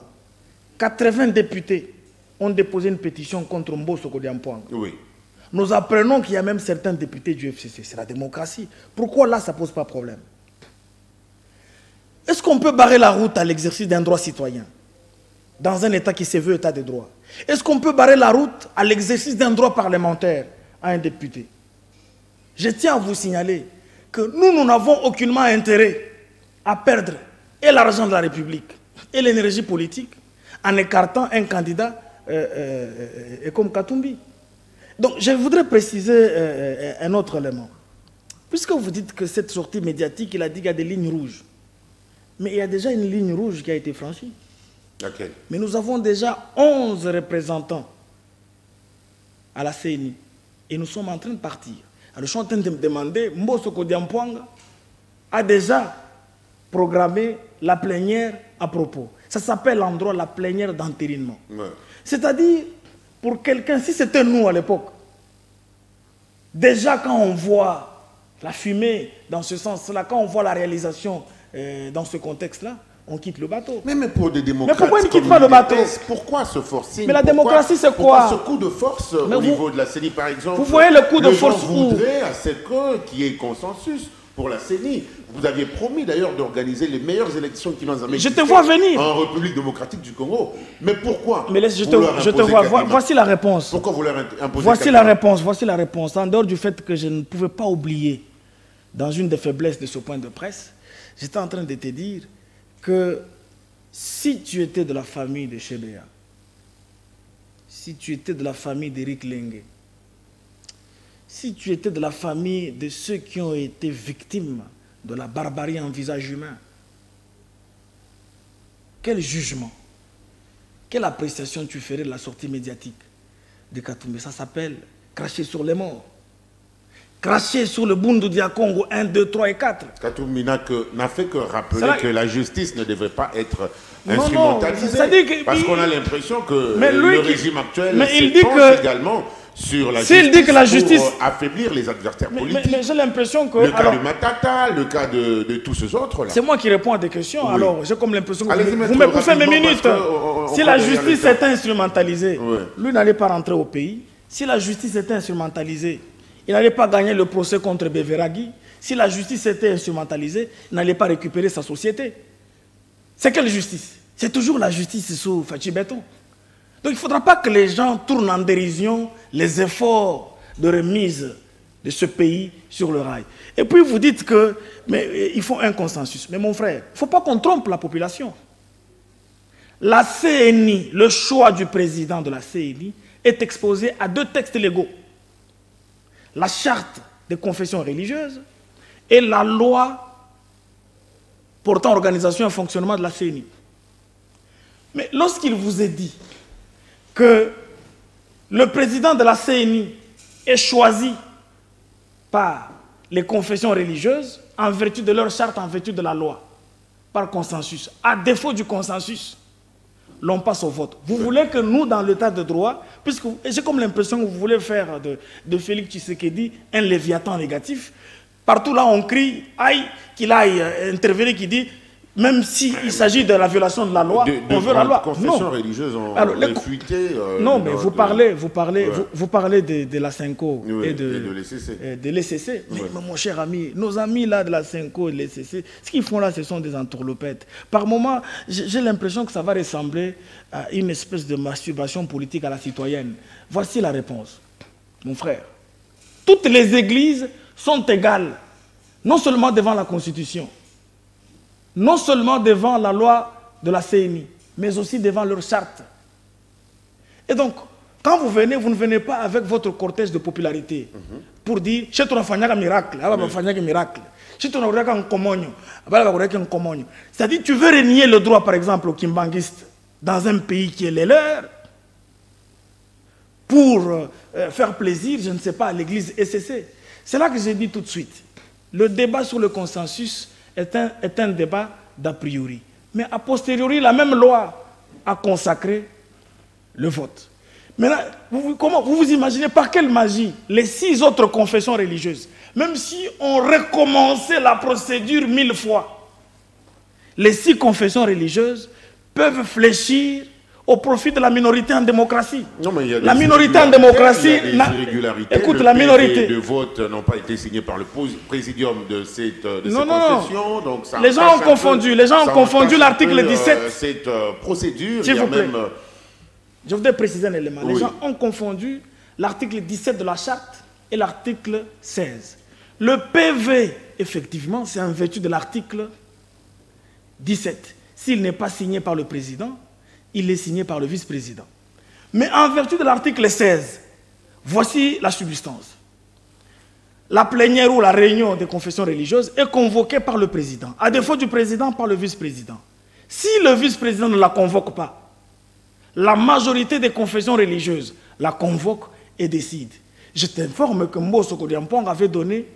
80 députés ont déposé une pétition contre Mbosso Kodiampouanga. Oui. Nous apprenons qu'il y a même certains députés du FCC. C'est la démocratie. Pourquoi là, ça ne pose pas problème? Est-ce qu'on peut barrer la route à l'exercice d'un droit citoyen dans un État qui se veut État de droit? Est-ce qu'on peut barrer la route à l'exercice d'un droit parlementaire à un député? Je tiens à vous signaler que nous n'avons aucunement intérêt à perdre et l'argent de la République et l'énergie politique en écartant un candidat comme Katumbi. Donc je voudrais préciser un autre élément. Puisque vous dites que cette sortie médiatique, il a dit qu'il y a des lignes rouges. Mais il y a déjà une ligne rouge qui a été franchie. Okay. Mais nous avons déjà 11 représentants à la CNI. Et nous sommes en train de partir. Alors je suis en train de me demander, Mbosso Kodiampouanga a déjà programmé la plénière à propos. Ça s'appelle en droit la plénière d'entérinement. Ouais. C'est-à-dire, pour quelqu'un, si c'était nous à l'époque, déjà quand on voit la fumée dans ce sens-là, quand on voit la réalisation dans ce contexte-là, on quitte le bateau. Mais pour des démocrates, mais pourquoi ils ne quittent pas le bateau? Pourquoi ce forcing? Mais la démocratie, c'est quoi? Ce coup de force au niveau de la CENI, par exemple? Vous voyez le coup de force où? Vous voudrez à ce qu'il y ait consensus pour la CENI. Vous aviez promis d'ailleurs d'organiser les meilleures élections qui nous amènent. Je te vois venir. En République démocratique du Congo. Mais pourquoi? Mais laisse, je te vois. Voici la réponse. Pourquoi vous leur imposez? Voici la réponse. Voici la réponse. En dehors du fait que je ne pouvais pas oublier, dans une des faiblesses de ce point de presse, j'étais en train de te dire que si tu étais de la famille de Chebea, si tu étais de la famille d'Éric Lengue, si tu étais de la famille de ceux qui ont été victimes de la barbarie en visage humain, quel jugement, quelle appréciation tu ferais de la sortie médiatique de Katumbi? Ça s'appelle cracher sur les morts. Cracher sur le Bundu Dia Congo 1, 2, 3 et 4. Katumbi n'a fait que rappeler que la justice ne devait pas être instrumentalisée. Parce qu'on a l'impression que le régime actuel s'épanche également sur la justice pour affaiblir les adversaires politiques. Mais j'ai l'impression que... Le cas de Matata, le cas de tous ces autres-là. C'est moi qui réponds à des questions. Oui. Alors, j'ai comme l'impression que vous me poussez mes minutes. Si la justice est instrumentalisée, lui n'allait pas rentrer au pays. Si la justice était instrumentalisée, il n'allait pas gagner le procès contre Beveragui. Si la justice était instrumentalisée, il n'allait pas récupérer sa société. C'est quelle justice? C'est toujours la justice sous Fachi Beton. Donc il ne faudra pas que les gens tournent en dérision les efforts de remise de ce pays sur le rail. Et puis vous dites que il faut un consensus. Mais mon frère, il ne faut pas qu'on trompe la population. La CNI, le choix du président de la CNI est exposé à 2 textes légaux. La charte des confessions religieuses et la loi portant organisation et fonctionnement de la CENI. Mais lorsqu'il vous est dit que le président de la CENI est choisi par les confessions religieuses en vertu de leur charte, en vertu de la loi, par consensus, à défaut du consensus, l'on passe au vote. Vous voulez que nous, dans l'état de droit, puisque j'ai comme l'impression que vous voulez faire de Félix Tshisekedi un léviathan négatif, partout là on crie, aïe, qu'il aille intervenir, qui dit, même s'il s'agit de la violation de la loi, on veut la loi. Les confessions religieuses ont réfuté... non, mais vous parlez de la CENCO et de l'ECC. Mais mon cher ami, nos amis là de la CENCO et de l'ECC, ce qu'ils font là, ce sont des entourloupettes. Par moments, j'ai l'impression que ça va ressembler à une espèce de masturbation politique à la citoyenne. Voici la réponse, mon frère. Toutes les églises sont égales, non seulement devant la Constitution, non seulement devant la loi de la CENI, mais aussi devant leur charte. Et donc, quand vous venez, vous ne venez pas avec votre cortège de popularité pour dire « Chez toi, on a un miracle, miracle. Chez toi, on a un commogno. » C'est-à-dire, tu veux renier le droit, par exemple, aux kimbanguistes dans un pays qui est le leur pour faire plaisir, je ne sais pas, à l'église ECC. C'est là que j'ai dit tout de suite. Le débat sur le consensus est un débat d'a priori. Mais a posteriori, la même loi a consacré le vote. Maintenant, vous vous imaginez par quelle magie les 6 autres confessions religieuses, même si on recommençait la procédure 1000 fois, les 6 confessions religieuses peuvent fléchir au profit de la minorité en démocratie. Non, mais il y a la minorité en démocratie... Il y a des irrégularités. Écoute, la minorité... de vote n'ont pas été signés par le présidium de cette confession. Donc ça les gens ont confondu. Les gens ont confondu l'article 17. Cette procédure, S'il vous plaît. même... Je voudrais préciser un élément. Oui. Les gens ont confondu l'article 17 de la charte et l'article 16. Le PV, effectivement, c'est en vertu de l'article 17. S'il n'est pas signé par le président, il est signé par le vice-président. Mais en vertu de l'article 16, voici la substance. La plénière ou la réunion des confessions religieuses est convoquée par le président. À défaut du président, par le vice-président. Si le vice-président ne la convoque pas, la majorité des confessions religieuses la convoque et décide. Je t'informe que Mbosso Kodiampong avait donné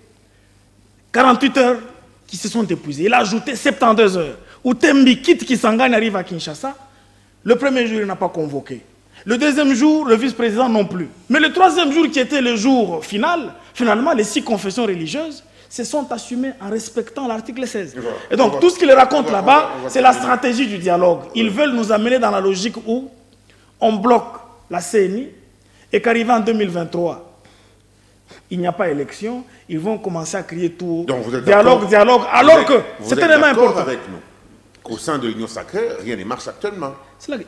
48 heures qui se sont épuisées. Il a ajouté 72 heures. Ou Tembi quitte Kisangani arrive à Kinshasa. Le premier jour, il n'a pas convoqué. Le deuxième jour, le vice-président non plus. Mais le troisième jour, qui était le jour final, finalement, les 6 confessions religieuses se sont assumées en respectant l'article 16. Et donc, tout ce qu'ils racontent là-bas, c'est la stratégie du dialogue. Ils veulent nous amener dans la logique où on bloque la CENI et qu'arrivant en 2023, il n'y a pas élection, ils vont commencer à crier tout dialogue, dialogue, alors que c'est tellement important. Avec nous qu'au sein de l'Union sacrée, rien ne marche actuellement.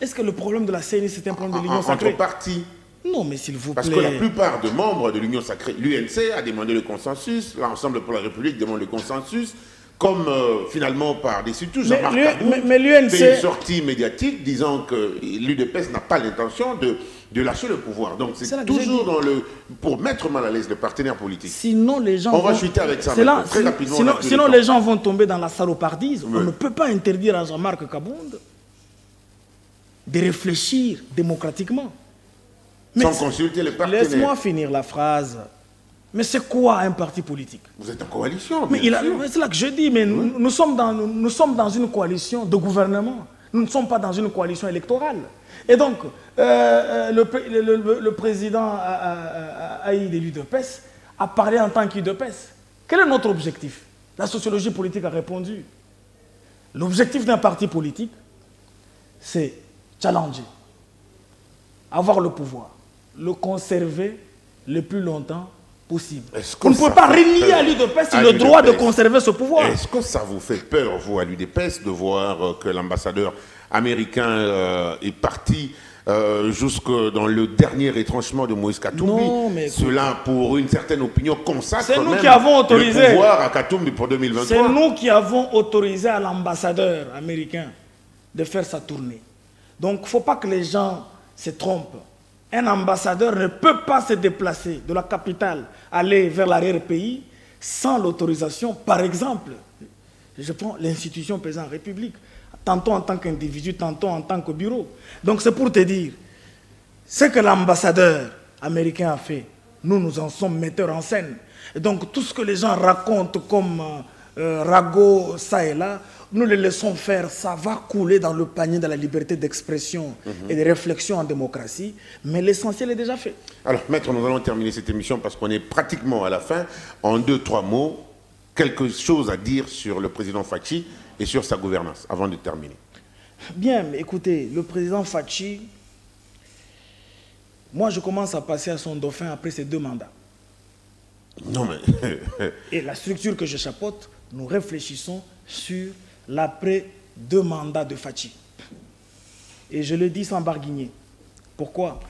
Est-ce que le problème de la CENI, c'est un problème de l'Union sacrée? Entre partis. Non, mais s'il vous plaît. Parce que la plupart des membres de l'Union sacrée, l'UNC a demandé le consensus, l'Ensemble pour la République demande le consensus, comme finalement par des sites, Jean-Marc Kabound fait une sortie médiatique disant que l'UDPS n'a pas l'intention de lâcher le pouvoir. Donc c'est toujours pour mettre mal à l'aise le partenaire politique. Sinon les gens on va chuter avec ça très rapidement. Sinon les gens vont tomber dans la salopardise. Oui. On ne peut pas interdire à Jean-Marc Kabound de réfléchir démocratiquement. Sans consulter les partenaires. Laisse-moi finir la phrase. Mais c'est quoi un parti politique? Vous êtes en coalition, mais c'est là que je dis, mais oui. nous sommes dans une coalition de gouvernement. Nous ne sommes pas dans une coalition électorale. Et donc, le président Aïe de l'UDPS a parlé en tant qu'UDPS. Quel est notre objectif? La sociologie politique a répondu. L'objectif d'un parti politique, c'est challenger, avoir le pouvoir, le conserver le plus longtemps possible. On ne peut pas renier à l'UDPS le droit de conserver ce pouvoir. Est-ce que ça vous fait peur, vous, à l'UDPS, de voir que l'ambassadeur américain est parti jusque dans le dernier retranchement de Moïse Katumbi? Non, mais cela, pour une certaine opinion, consacre nous même qui avons autorisé le pouvoir à Katumbi pour 2023. C'est nous qui avons autorisé à l'ambassadeur américain de faire sa tournée. Donc, il ne faut pas que les gens se trompent. Un ambassadeur ne peut pas se déplacer de la capitale, aller vers l'arrière-pays, sans l'autorisation, par exemple, je prends l'institution président de la République, tantôt en tant qu'individu, tantôt en tant que bureau. Donc c'est pour te dire, ce que l'ambassadeur américain a fait, nous en sommes metteurs en scène. Et donc tout ce que les gens racontent comme ragot, ça et là, nous les laissons faire, ça va couler dans le panier de la liberté d'expression et de réflexion en démocratie, mais l'essentiel est déjà fait. Alors, maître, nous allons terminer cette émission parce qu'on est pratiquement à la fin. En 2-3 mots, quelque chose à dire sur le président Fachi et sur sa gouvernance, avant de terminer. Bien, mais écoutez, le président Fachi, moi je commence à passer à son dauphin après ses 2 mandats. Non mais... Et la structure que je chapeaute, nous réfléchissons sur l'après 2 mandats de Fachi. Et je le dis sans barguigner. Pourquoi?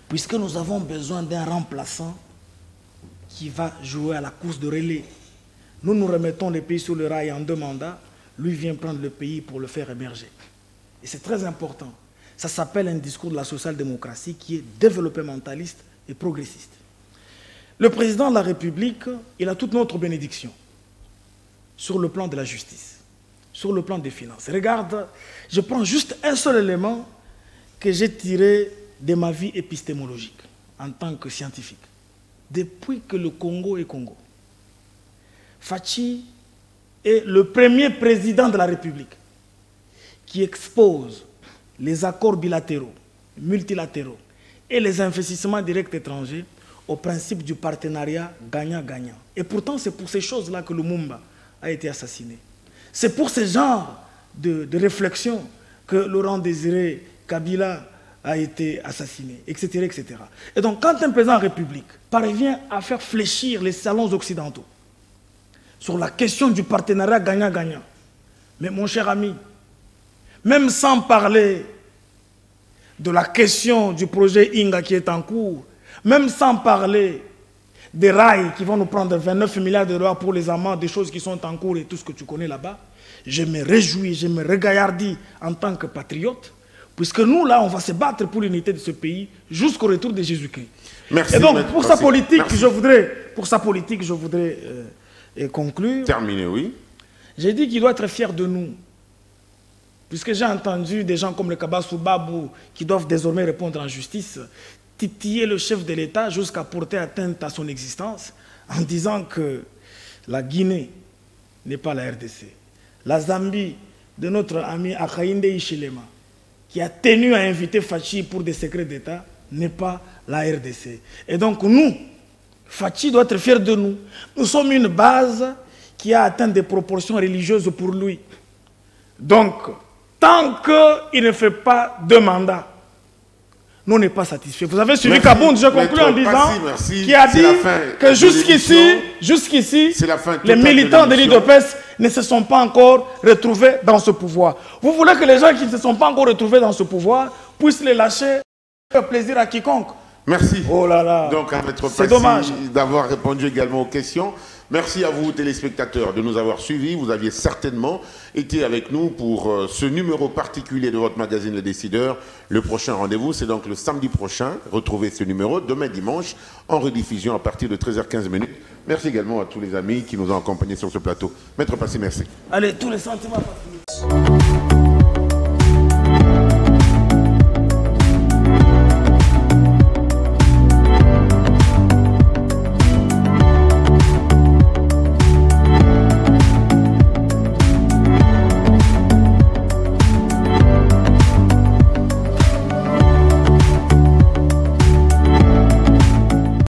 Puisque nous avons besoin d'un remplaçant qui va jouer à la course de relais. Nous nous remettons le pays sur le rail en 2 mandats, lui vient prendre le pays pour le faire émerger. Et c'est très important. Ça s'appelle un discours de la social-démocratie qui est développementaliste et progressiste. Le président de la République, il a toute notre bénédiction sur le plan de la justice, sur le plan des finances. Regarde, je prends juste un seul élément que j'ai tiré de ma vie épistémologique en tant que scientifique. Depuis que le Congo est Congo, Fachi est le premier président de la République qui expose les accords bilatéraux, multilatéraux et les investissements directs étrangers au principe du partenariat gagnant-gagnant. Et pourtant, c'est pour ces choses-là que Lumumba a été assassiné. C'est pour ce genre de réflexion que Laurent Désiré Kabila a été assassiné, etc., etc. Et donc, quand un président de la République parvient à faire fléchir les salons occidentaux sur la question du partenariat gagnant-gagnant, mais mon cher ami, même sans parler de la question du projet Inga qui est en cours, même sans parler des rails qui vont nous prendre 29 milliards de dollars pour les amendes, des choses qui sont en cours et tout ce que tu connais là-bas, je me réjouis, je me regaillardis en tant que patriote, puisque nous, là, on va se battre pour l'unité de ce pays jusqu'au retour de Jésus-Christ. Merci. Et donc, pour sa politique, je voudrais conclure. Terminer, oui. J'ai dit qu'il doit être fier de nous. Puisque j'ai entendu des gens comme le Kabassou Babou qui doivent désormais répondre en justice, titiller le chef de l'État jusqu'à porter atteinte à son existence en disant que la Guinée n'est pas la RDC. La Zambie de notre ami Akainde Hichilema, qui a tenu à inviter Fachi pour des secrets d'État, n'est pas la RDC. Et donc nous, Fachi doit être fier de nous. Nous sommes une base qui a atteint des proportions religieuses pour lui. Donc, tant qu'il ne fait pas 2 mandats, nous n'est pas satisfaits. Vous avez suivi Kabound, je conclue en disant qui a dit que jusqu'ici, les militants de l'UDPS ne se sont pas encore retrouvés dans ce pouvoir. Vous voulez que les gens qui ne se sont pas encore retrouvés dans ce pouvoir puissent les lâcher, faire plaisir à quiconque. Merci. Oh là là. Donc, à Maître c'est dommage d'avoir répondu également aux questions. Merci à vous, téléspectateurs, de nous avoir suivis. Vous aviez certainement été avec nous pour ce numéro particulier de votre magazine Le Décideur. Le prochain rendez-vous, c'est donc le samedi prochain. Retrouvez ce numéro demain dimanche en rediffusion à partir de 13h15. Merci également à tous les amis qui nous ont accompagnés sur ce plateau. Maître Passy, merci. Allez, tous les sentiments.